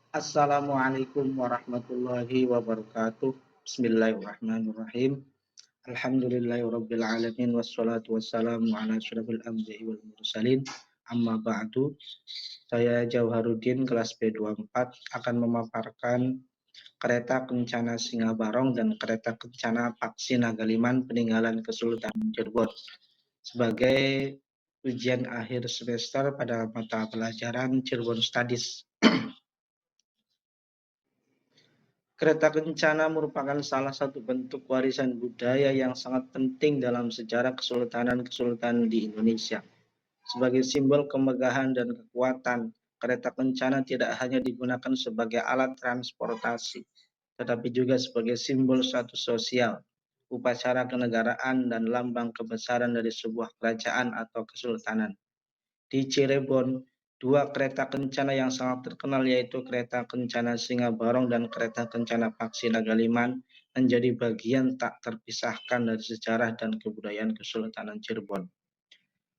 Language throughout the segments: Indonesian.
Assalamualaikum warahmatullahi wabarakatuh. Bismillahirrahmanirrahim. Alhamdulillahirabbil alamin wassalatu wassalamu ala asyrofil anbiya'i wal mursalin. Amma ba'du. Saya Jauharuddin kelas B24 akan memaparkan kereta kencana Singa Barong dan kereta kencana Paksi Nagaliman peninggalan Kesultanan Cirebon sebagai ujian akhir semester pada mata pelajaran Cirebon Studies. Kereta kencana merupakan salah satu bentuk warisan budaya yang sangat penting dalam sejarah kesultanan-kesultanan di Indonesia. Sebagai simbol kemegahan dan kekuatan, kereta kencana tidak hanya digunakan sebagai alat transportasi, tetapi juga sebagai simbol status sosial, upacara kenegaraan, dan lambang kebesaran dari sebuah kerajaan atau kesultanan. Di Cirebon, dua kereta kencana yang sangat terkenal yaitu kereta kencana Singa Barong dan kereta kencana Paksi Nagaliman menjadi bagian tak terpisahkan dari sejarah dan kebudayaan Kesultanan Cirebon.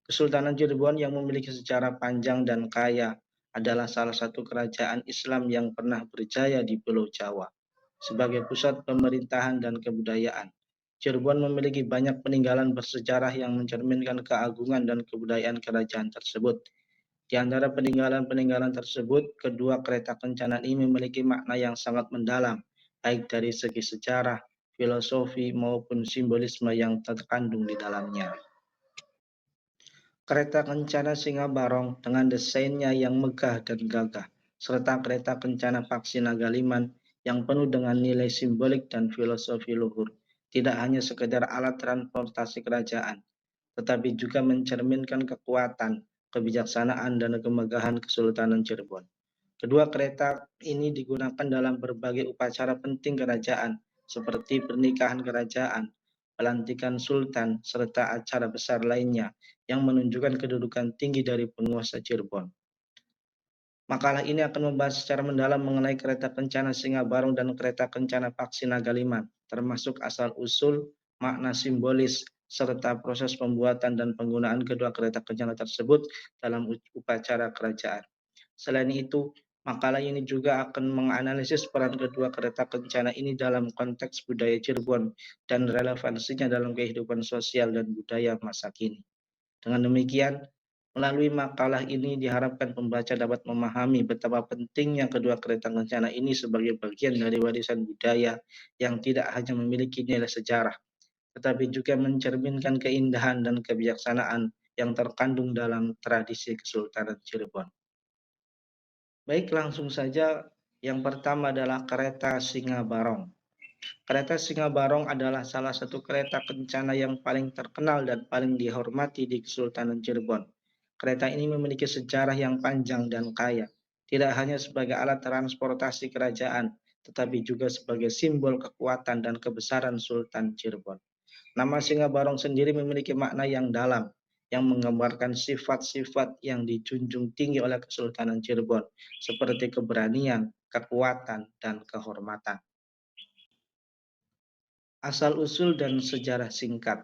Kesultanan Cirebon yang memiliki sejarah panjang dan kaya adalah salah satu kerajaan Islam yang pernah berjaya di Pulau Jawa. Sebagai pusat pemerintahan dan kebudayaan, Cirebon memiliki banyak peninggalan bersejarah yang mencerminkan keagungan dan kebudayaan kerajaan tersebut. Di antara peninggalan-peninggalan tersebut, kedua kereta kencana ini memiliki makna yang sangat mendalam, baik dari segi sejarah, filosofi, maupun simbolisme yang terkandung di dalamnya. Kereta kencana Singa Barong dengan desainnya yang megah dan gagah, serta kereta kencana Paksi Nagaliman yang penuh dengan nilai simbolik dan filosofi luhur, tidak hanya sekedar alat transportasi kerajaan, tetapi juga mencerminkan kekuatan, kebijaksanaan, dan kemegahan Kesultanan Cirebon. Kedua kereta ini digunakan dalam berbagai upacara penting kerajaan, seperti pernikahan kerajaan, pelantikan sultan, serta acara besar lainnya yang menunjukkan kedudukan tinggi dari penguasa Cirebon. Makalah ini akan membahas secara mendalam mengenai kereta kencana Singa Barong dan kereta kencana Paksi Nagaliman, termasuk asal-usul, makna simbolis, serta proses pembuatan dan penggunaan kedua kereta kencana tersebut dalam upacara kerajaan. Selain itu, makalah ini juga akan menganalisis peran kedua kereta kencana ini dalam konteks budaya Cirebon dan relevansinya dalam kehidupan sosial dan budaya masa kini. Dengan demikian, melalui makalah ini diharapkan pembaca dapat memahami betapa pentingnya kedua kereta kencana ini sebagai bagian dari warisan budaya yang tidak hanya memiliki nilai sejarah, tetapi juga mencerminkan keindahan dan kebijaksanaan yang terkandung dalam tradisi Kesultanan Cirebon. Baik, langsung saja. Yang pertama adalah kereta Singa Barong. Kereta Singa Barong adalah salah satu kereta kencana yang paling terkenal dan paling dihormati di Kesultanan Cirebon. Kereta ini memiliki sejarah yang panjang dan kaya, tidak hanya sebagai alat transportasi kerajaan, tetapi juga sebagai simbol kekuatan dan kebesaran Sultan Cirebon. Nama Singa Barong sendiri memiliki makna yang dalam, yang menggambarkan sifat-sifat yang dijunjung tinggi oleh Kesultanan Cirebon, seperti keberanian, kekuatan, dan kehormatan. Asal-usul dan sejarah singkat.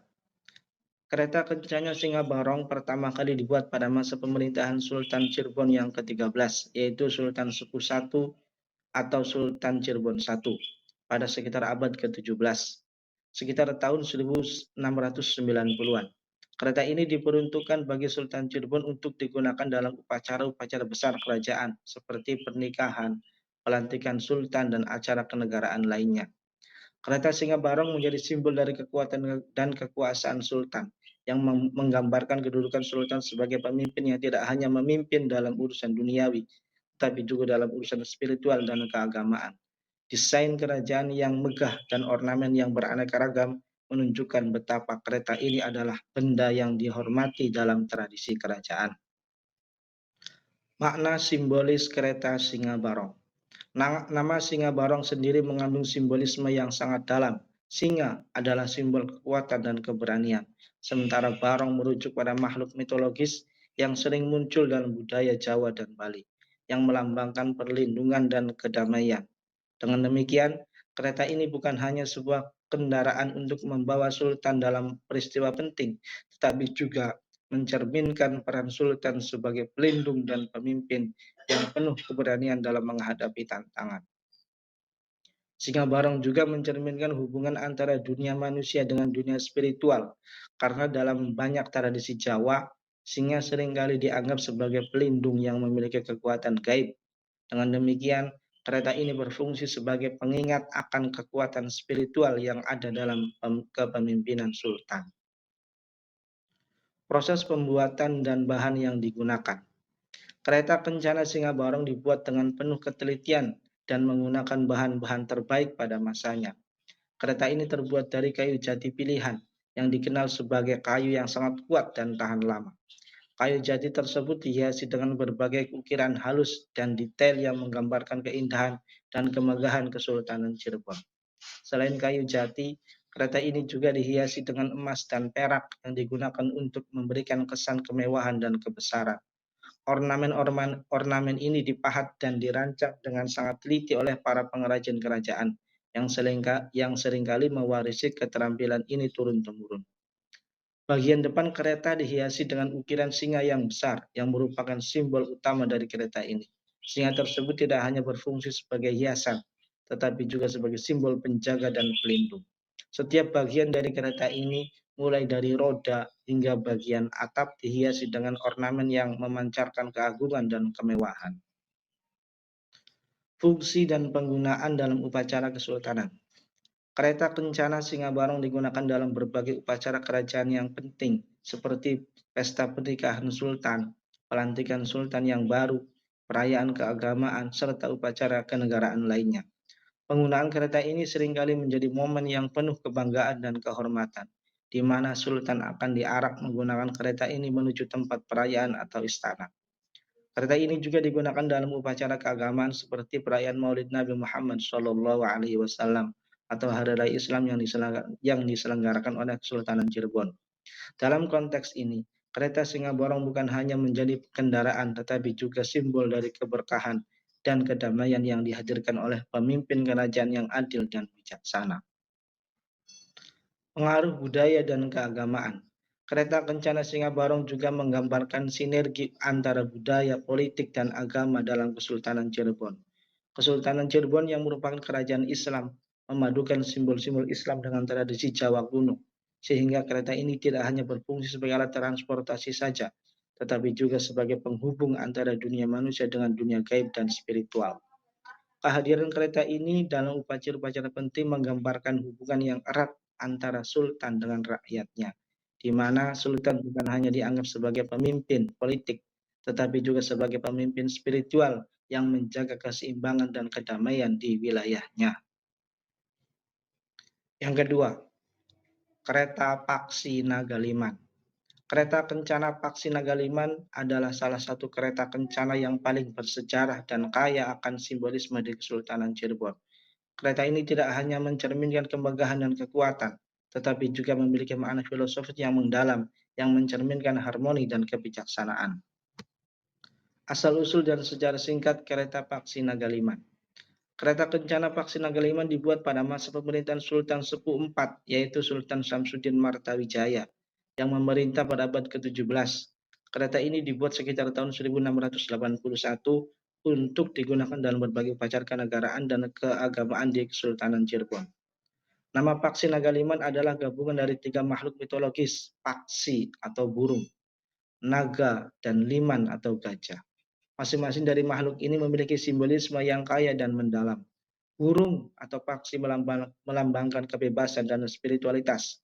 Kereta kencana Singa Barong pertama kali dibuat pada masa pemerintahan Sultan Cirebon yang ke-13, yaitu Sultan Sepuh I atau Sultan Cirebon I, pada sekitar abad ke-17, sekitar tahun 1690-an. Kereta ini diperuntukkan bagi Sultan Cirebon untuk digunakan dalam upacara-upacara besar kerajaan, seperti pernikahan, pelantikan sultan, dan acara kenegaraan lainnya. Kereta Singa Barong menjadi simbol dari kekuatan dan kekuasaan sultan, yang menggambarkan kedudukan sultan sebagai pemimpin yang tidak hanya memimpin dalam urusan duniawi, tapi juga dalam urusan spiritual dan keagamaan. Desain kerajaan yang megah dan ornamen yang beraneka ragam menunjukkan betapa kereta ini adalah benda yang dihormati dalam tradisi kerajaan. Makna simbolis kereta Singa Barong. Nama Singa Barong sendiri mengandung simbolisme yang sangat dalam. Singa adalah simbol kekuatan dan keberanian, sementara Barong merujuk pada makhluk mitologis yang sering muncul dalam budaya Jawa dan Bali, yang melambangkan perlindungan dan kedamaian. Dengan demikian, kereta ini bukan hanya sebuah kendaraan untuk membawa sultan dalam peristiwa penting, tetapi juga mencerminkan peran sultan sebagai pelindung dan pemimpin yang penuh keberanian dalam menghadapi tantangan. Singa Barong juga mencerminkan hubungan antara dunia manusia dengan dunia spiritual, karena dalam banyak tradisi Jawa, singa seringkali dianggap sebagai pelindung yang memiliki kekuatan gaib. Dengan demikian, kereta ini berfungsi sebagai pengingat akan kekuatan spiritual yang ada dalam kepemimpinan sultan. Proses pembuatan dan bahan yang digunakan. Kereta kencana Singa Barong dibuat dengan penuh ketelitian dan menggunakan bahan-bahan terbaik pada masanya. Kereta ini terbuat dari kayu jati pilihan yang dikenal sebagai kayu yang sangat kuat dan tahan lama. Kayu jati tersebut dihiasi dengan berbagai ukiran halus dan detail yang menggambarkan keindahan dan kemegahan Kesultanan Cirebon. Selain kayu jati, kereta ini juga dihiasi dengan emas dan perak yang digunakan untuk memberikan kesan kemewahan dan kebesaran. Ornamen ini dipahat dan dirancang dengan sangat teliti oleh para pengrajin kerajaan yang seringkali mewarisi keterampilan ini turun-temurun. Bagian depan kereta dihiasi dengan ukiran singa yang besar yang merupakan simbol utama dari kereta ini. Singa tersebut tidak hanya berfungsi sebagai hiasan, tetapi juga sebagai simbol penjaga dan pelindung. Setiap bagian dari kereta ini, mulai dari roda hingga bagian atap, dihiasi dengan ornamen yang memancarkan keagungan dan kemewahan. Fungsi dan penggunaan dalam upacara kesultanan. Kereta kencana Singa Barong digunakan dalam berbagai upacara kerajaan yang penting, seperti pesta pernikahan sultan, pelantikan sultan yang baru, perayaan keagamaan, serta upacara kenegaraan lainnya. Penggunaan kereta ini seringkali menjadi momen yang penuh kebanggaan dan kehormatan, di mana sultan akan diarak menggunakan kereta ini menuju tempat perayaan atau istana. Kereta ini juga digunakan dalam upacara keagamaan seperti perayaan Maulid Nabi Muhammad SAW atau Hari Raya Islam yang diselenggarakan oleh Kesultanan Cirebon. Dalam konteks ini, kereta Singa Borong bukan hanya menjadi kendaraan, tetapi juga simbol dari keberkahan dan kedamaian yang dihadirkan oleh pemimpin kerajaan yang adil dan bijaksana. Pengaruh budaya dan keagamaan. Kereta kencana Singa Barong juga menggambarkan sinergi antara budaya, politik, dan agama dalam Kesultanan Cirebon. Kesultanan Cirebon yang merupakan kerajaan Islam memadukan simbol-simbol Islam dengan tradisi Jawa kuno, sehingga kereta ini tidak hanya berfungsi sebagai alat transportasi saja, tetapi juga sebagai penghubung antara dunia manusia dengan dunia gaib dan spiritual. Kehadiran kereta ini dalam upacara-upacara penting menggambarkan hubungan yang erat antara sultan dengan rakyatnya, di mana sultan bukan hanya dianggap sebagai pemimpin politik, tetapi juga sebagai pemimpin spiritual yang menjaga keseimbangan dan kedamaian di wilayahnya. Yang kedua, kereta Paksi Nagaliman. Kereta kencana Paksi Nagaliman adalah salah satu kereta kencana yang paling bersejarah dan kaya akan simbolisme di Kesultanan Cirebon. Kereta ini tidak hanya mencerminkan kemegahan dan kekuatan, tetapi juga memiliki makna filosofis yang mendalam yang mencerminkan harmoni dan kebijaksanaan. Asal-usul dan sejarah singkat kereta Paksi Nagaliman. Kereta kencana Paksi Nagaliman dibuat pada masa pemerintahan Sultan Sepuh IV, yaitu Sultan Samsudin Martawijaya, yang memerintah pada abad ke-17. Kereta ini dibuat sekitar tahun 1681 untuk digunakan dalam berbagai upacara kenegaraan dan keagamaan di Kesultanan Cirebon. Nama Paksi Nagaliman adalah gabungan dari tiga makhluk mitologis, Paksi atau burung, Naga, dan Liman atau gajah. Masing-masing dari makhluk ini memiliki simbolisme yang kaya dan mendalam. Burung atau paksi melambangkan kebebasan dan spiritualitas.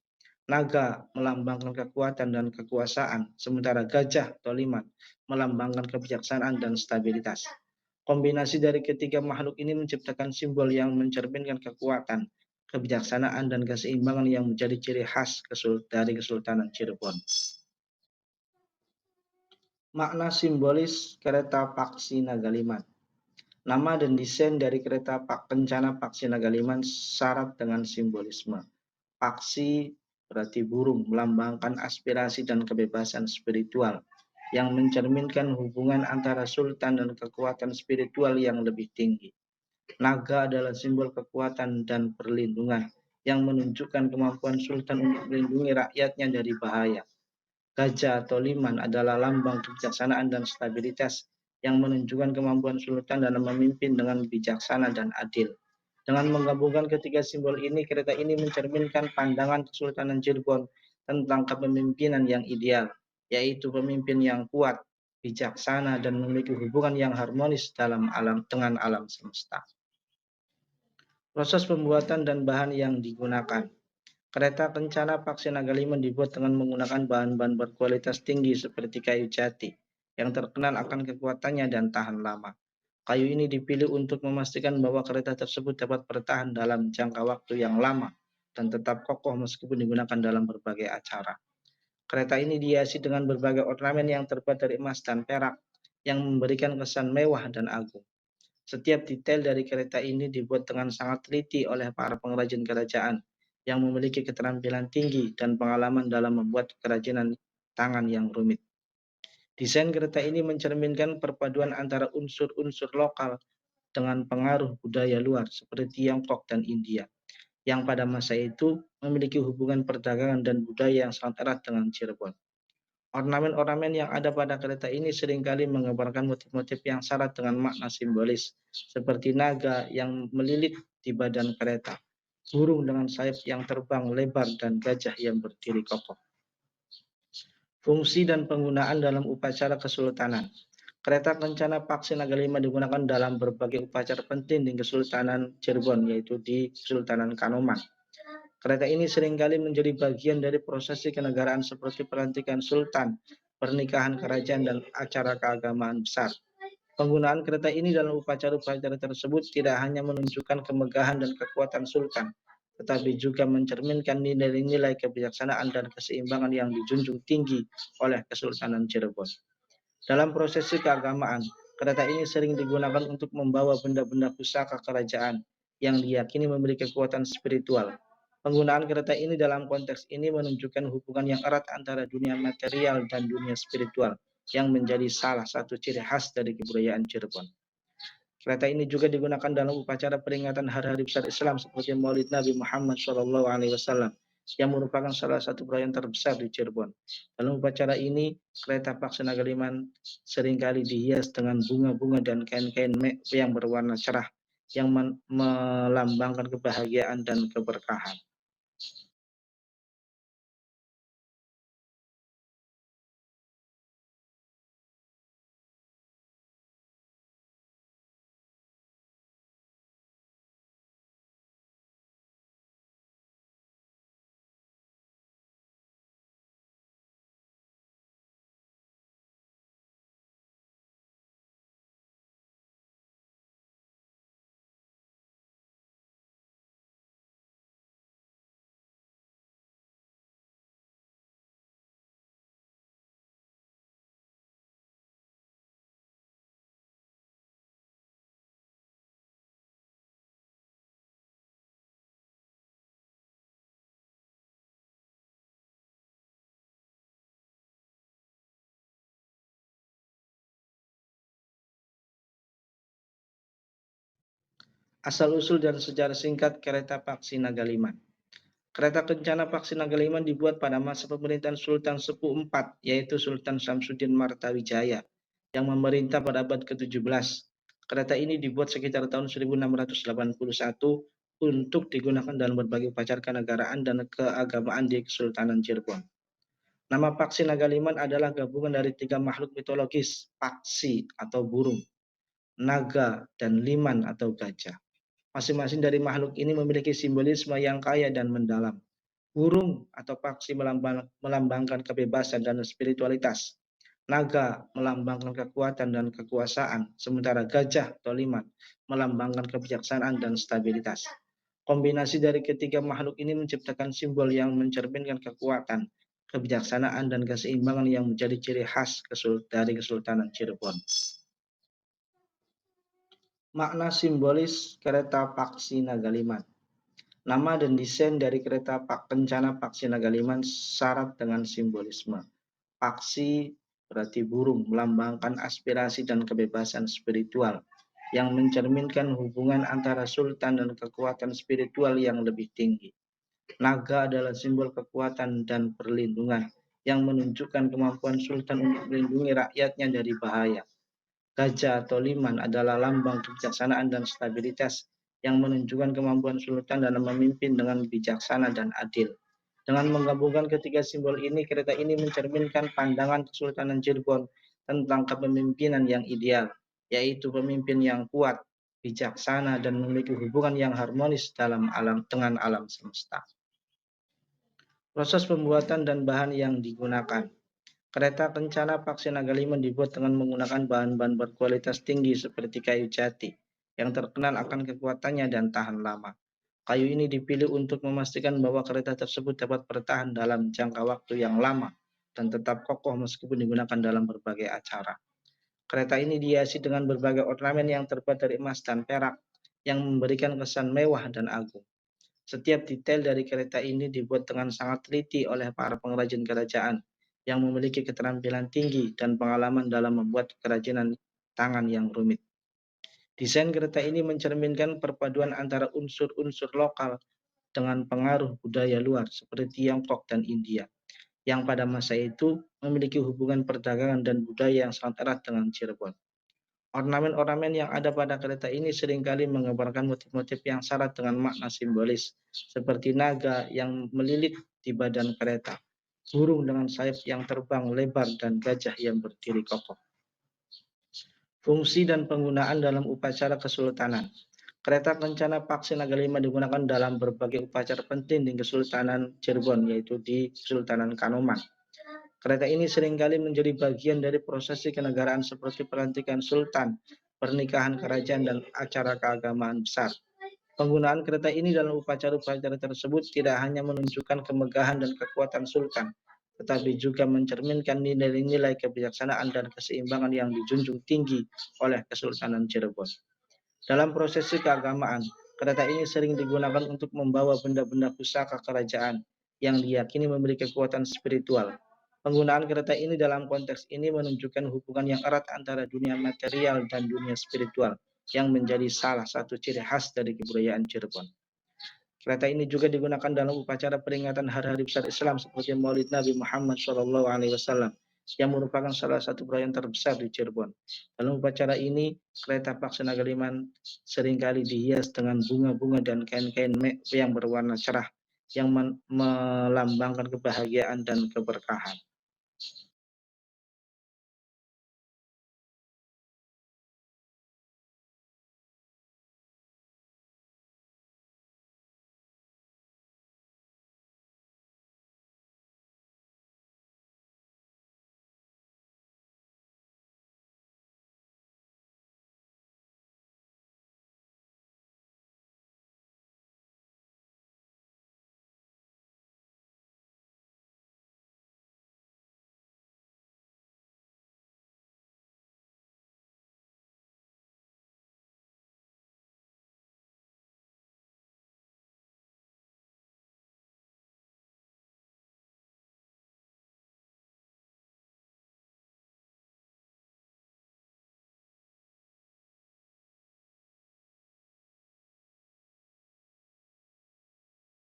Naga melambangkan kekuatan dan kekuasaan, sementara gajah atau liman melambangkan kebijaksanaan dan stabilitas. Kombinasi dari ketiga makhluk ini menciptakan simbol yang mencerminkan kekuatan, kebijaksanaan, dan keseimbangan yang menjadi ciri khas dari Kesultanan Cirebon. Makna simbolis kereta Paksi Nagaliman. Nama dan desain dari kereta kencana Paksi Nagaliman syarat dengan simbolisme. Paksi berarti burung, melambangkan aspirasi dan kebebasan spiritual yang mencerminkan hubungan antara sultan dan kekuatan spiritual yang lebih tinggi. Naga adalah simbol kekuatan dan perlindungan yang menunjukkan kemampuan sultan untuk melindungi rakyatnya dari bahaya. Gajah atau liman adalah lambang kebijaksanaan dan stabilitas yang menunjukkan kemampuan sultan dalam memimpin dengan bijaksana dan adil. Dengan menggabungkan ketiga simbol ini, kereta ini mencerminkan pandangan Kesultanan Cirebon tentang kepemimpinan yang ideal, yaitu pemimpin yang kuat, bijaksana, dan memiliki hubungan yang harmonis dengan alam semesta. Proses pembuatan dan bahan yang digunakan. Kereta kencana Paksi Naga 5 dibuat dengan menggunakan bahan-bahan berkualitas tinggi seperti kayu jati, yang terkenal akan kekuatannya dan tahan lama. Kayu ini dipilih untuk memastikan bahwa kereta tersebut dapat bertahan dalam jangka waktu yang lama dan tetap kokoh meskipun digunakan dalam berbagai acara. Kereta ini dihiasi dengan berbagai ornamen yang terbuat dari emas dan perak, yang memberikan kesan mewah dan agung. Setiap detail dari kereta ini dibuat dengan sangat teliti oleh para pengrajin kerajaan yang memiliki keterampilan tinggi dan pengalaman dalam membuat kerajinan tangan yang rumit. Desain kereta ini mencerminkan perpaduan antara unsur-unsur lokal dengan pengaruh budaya luar seperti Tiongkok dan India, yang pada masa itu memiliki hubungan perdagangan dan budaya yang sangat erat dengan Cirebon. Ornamen-ornamen yang ada pada kereta ini seringkali menggambarkan motif-motif yang syarat dengan makna simbolis, seperti naga yang melilit di badan kereta, burung dengan sayap yang terbang lebar, dan gajah yang berdiri kokoh. Fungsi dan penggunaan dalam upacara kesultanan. Kereta kencana Paksi Naga 5 digunakan dalam berbagai upacara penting di Kesultanan Cirebon, yaitu di Kesultanan Kanoman. Kereta ini seringkali menjadi bagian dari prosesi kenegaraan seperti pelantikan sultan, pernikahan kerajaan, dan acara keagamaan besar. Penggunaan kereta ini dalam upacara-upacara tersebut tidak hanya menunjukkan kemegahan dan kekuatan sultan, tetapi juga mencerminkan nilai-nilai kebijaksanaan dan keseimbangan yang dijunjung tinggi oleh Kesultanan Cirebon. Dalam prosesi keagamaan, kereta ini sering digunakan untuk membawa benda-benda pusaka kerajaan yang diyakini memiliki kekuatan spiritual. Penggunaan kereta ini dalam konteks ini menunjukkan hubungan yang erat antara dunia material dan dunia spiritual, yang menjadi salah satu ciri khas dari kebudayaan Cirebon. Kereta ini juga digunakan dalam upacara peringatan hari-hari besar Islam seperti Maulid Nabi Muhammad SAW, yang merupakan salah satu perayaan terbesar di Cirebon. Dalam upacara ini, kereta Paksi Naga 5 seringkali dihias dengan bunga-bunga dan kain-kain yang berwarna cerah, yang melambangkan kebahagiaan dan keberkahan. Asal-usul dan sejarah singkat kereta Paksi Naga 5. Kereta kencana Paksi Naga 5 dibuat pada masa pemerintahan Sultan Sepuh IV, yaitu Sultan Samsudin Martawijaya, yang memerintah pada abad ke-17. Kereta ini dibuat sekitar tahun 1681 untuk digunakan dalam berbagai upacara kenegaraan dan keagamaan di Kesultanan Cirebon. Nama Paksi Naga 5 adalah gabungan dari tiga makhluk mitologis, Paksi atau burung, Naga, dan Liman atau gajah. Masing-masing dari makhluk ini memiliki simbolisme yang kaya dan mendalam. Burung atau paksi melambangkan kebebasan dan spiritualitas. Naga melambangkan kekuatan dan kekuasaan, sementara gajah atau liman melambangkan kebijaksanaan dan stabilitas. Kombinasi dari ketiga makhluk ini menciptakan simbol yang mencerminkan kekuatan, kebijaksanaan, dan keseimbangan yang menjadi ciri khas dari Kesultanan Cirebon. Makna simbolis kereta Paksi Naga 5. Nama dan desain dari kereta kencana Paksi Naga 5 syarat dengan simbolisme. Paksi berarti burung, melambangkan aspirasi dan kebebasan spiritual, yang mencerminkan hubungan antara sultan dan kekuatan spiritual yang lebih tinggi. Naga adalah simbol kekuatan dan perlindungan, yang menunjukkan kemampuan sultan untuk melindungi rakyatnya dari bahaya. Gajah atau liman adalah lambang kebijaksanaan dan stabilitas yang menunjukkan kemampuan sultan dalam memimpin dengan bijaksana dan adil. Dengan menggabungkan ketiga simbol ini, kereta ini mencerminkan pandangan Kesultanan Cirebon tentang kepemimpinan yang ideal, yaitu pemimpin yang kuat, bijaksana, dan memiliki hubungan yang harmonis dengan alam semesta. Proses pembuatan dan bahan yang digunakan. Kereta kencana Paksi Naga 5 dibuat dengan menggunakan bahan-bahan berkualitas tinggi seperti kayu jati, yang terkenal akan kekuatannya dan tahan lama. Kayu ini dipilih untuk memastikan bahwa kereta tersebut dapat bertahan dalam jangka waktu yang lama dan tetap kokoh meskipun digunakan dalam berbagai acara. Kereta ini dihiasi dengan berbagai ornamen yang terbuat dari emas dan perak, yang memberikan kesan mewah dan agung. Setiap detail dari kereta ini dibuat dengan sangat teliti oleh para pengrajin kerajaan yang memiliki keterampilan tinggi dan pengalaman dalam membuat kerajinan tangan yang rumit. Desain kereta ini mencerminkan perpaduan antara unsur-unsur lokal dengan pengaruh budaya luar seperti Tiongkok dan India, yang pada masa itu memiliki hubungan perdagangan dan budaya yang sangat erat dengan Cirebon. Ornamen-ornamen yang ada pada kereta ini seringkali menggambarkan motif-motif yang syarat dengan makna simbolis, seperti naga yang melilit di badan kereta, burung dengan sayap yang terbang lebar, dan gajah yang berdiri kokoh. Fungsi dan penggunaan dalam upacara kesultanan. Kereta kencana Paksi Naga 5 digunakan dalam berbagai upacara penting di Kesultanan Cirebon, yaitu di Kesultanan Kanoman. Kereta ini seringkali menjadi bagian dari prosesi kenegaraan seperti pelantikan sultan, pernikahan kerajaan, dan acara keagamaan besar. Penggunaan kereta ini dalam upacara-upacara tersebut tidak hanya menunjukkan kemegahan dan kekuatan sultan, tetapi juga mencerminkan nilai-nilai kebijaksanaan dan keseimbangan yang dijunjung tinggi oleh Kesultanan Cirebon. Dalam prosesi keagamaan, kereta ini sering digunakan untuk membawa benda-benda pusaka kerajaan yang diyakini memiliki kekuatan spiritual. Penggunaan kereta ini dalam konteks ini menunjukkan hubungan yang erat antara dunia material dan dunia spiritual, yang menjadi salah satu ciri khas dari kebudayaan Cirebon. Kereta ini juga digunakan dalam upacara peringatan hari-hari besar Islam seperti Maulid Nabi Muhammad SAW, yang merupakan salah satu perayaan terbesar di Cirebon. Dalam upacara ini, kereta Paksi Naga Liman seringkali dihias dengan bunga-bunga dan kain-kain yang berwarna cerah yang melambangkan kebahagiaan dan keberkahan.